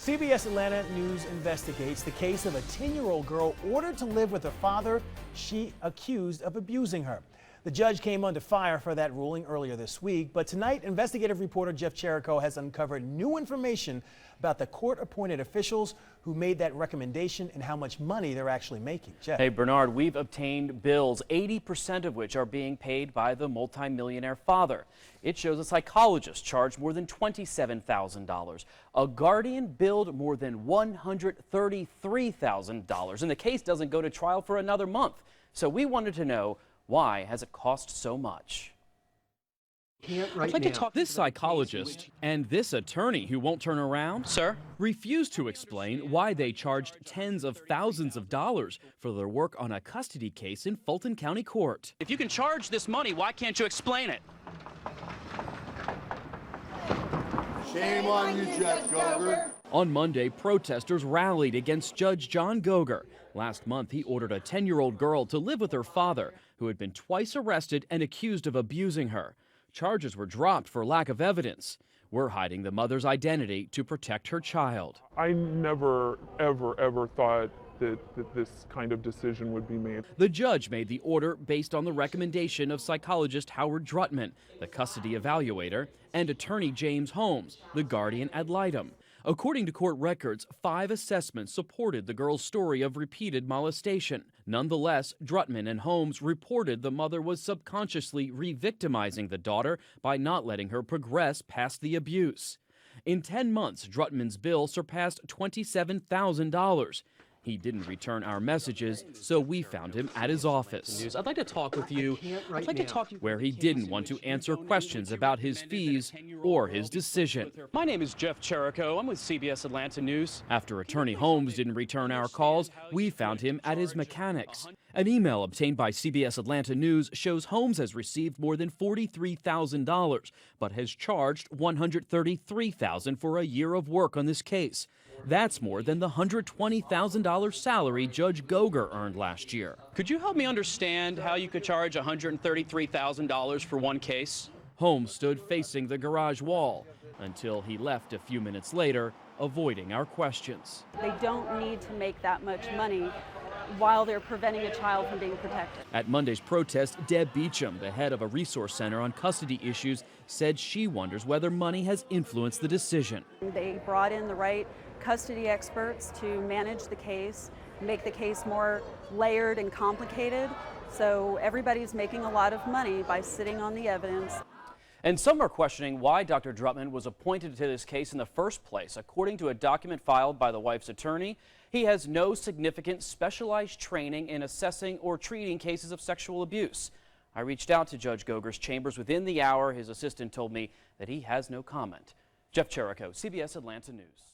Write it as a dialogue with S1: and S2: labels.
S1: CBS Atlanta News investigates the case of a 10-year-old girl ordered to live with her father she accused of abusing her. The judge came under fire for that ruling earlier this week, but tonight investigative reporter Jeff Cherico has uncovered new information about the court-appointed officials who made that recommendation and how much money they're actually making. Jeff.
S2: Hey Bernard, we've obtained bills, 80% of which are being paid by the multimillionaire father. It shows a psychologist charged more than $27,000. A guardian billed more than $133,000, and the case doesn't go to trial for another month. So we wanted to know, why has it cost so much?
S3: This psychologist and this attorney who won't turn around,
S2: Sir?
S3: refused to explain why they charged tens of thousands of dollars for their work on a custody case in Fulton County Court.
S2: If you can charge this money, why can't you explain it?
S4: Shame on you, Judge Goger.
S3: On Monday, protesters rallied against Judge John Goger. Last month, he ordered a 10-year-old girl to live with her father, who had been twice arrested and accused of abusing her. Charges were dropped for lack of evidence. We're hiding the mother's identity to protect her child.
S5: I never, ever thought that this kind of decision would be made.
S3: The judge made the order based on the recommendation of psychologist Howard Drutman, the custody evaluator, and attorney James Holmes, the guardian ad litem. According to court records, 5 assessments supported the girl's story of repeated molestation. Nonetheless, Drutman and Holmes reported the mother was subconsciously re-victimizing the daughter by not letting her progress past the abuse. In 10 months, Drutman's bill surpassed $27,000. He didn't return our messages, so we found him at his office.
S2: I'd like to talk with you.
S3: Where he didn't want to answer questions about his fees or his decision.
S2: My name is Jeff Cherico. I'm with CBS Atlanta News.
S3: After attorney Holmes didn't return our calls, we found him at his mechanics. An email obtained by CBS Atlanta News shows Holmes has received more than $43,000, but has charged $133,000 for a year of work on this case. That's more than the $120,000 salary Judge Goger earned last year.
S2: Could you help me understand how you could charge $133,000 for one case?
S3: Holmes stood facing the garage wall until he left a few minutes later, avoiding our questions.
S6: They don't need to make that much money while they're preventing a child from being protected.
S3: At Monday's protest, Deb Beecham, the head of a resource center on custody issues, said she wonders whether money has influenced the decision.
S6: They brought in the right custody experts to manage the case, make the case more layered and complicated, so everybody's making a lot of money by sitting on the evidence.
S2: And some are questioning why Dr. Drutman was appointed to this case in the first place. According to a document filed by the wife's attorney, he has no significant specialized training in assessing or treating cases of sexual abuse. I reached out to Judge Goger's chambers within the hour. His assistant told me that he has no comment. Jeff Cherico, CBS Atlanta News.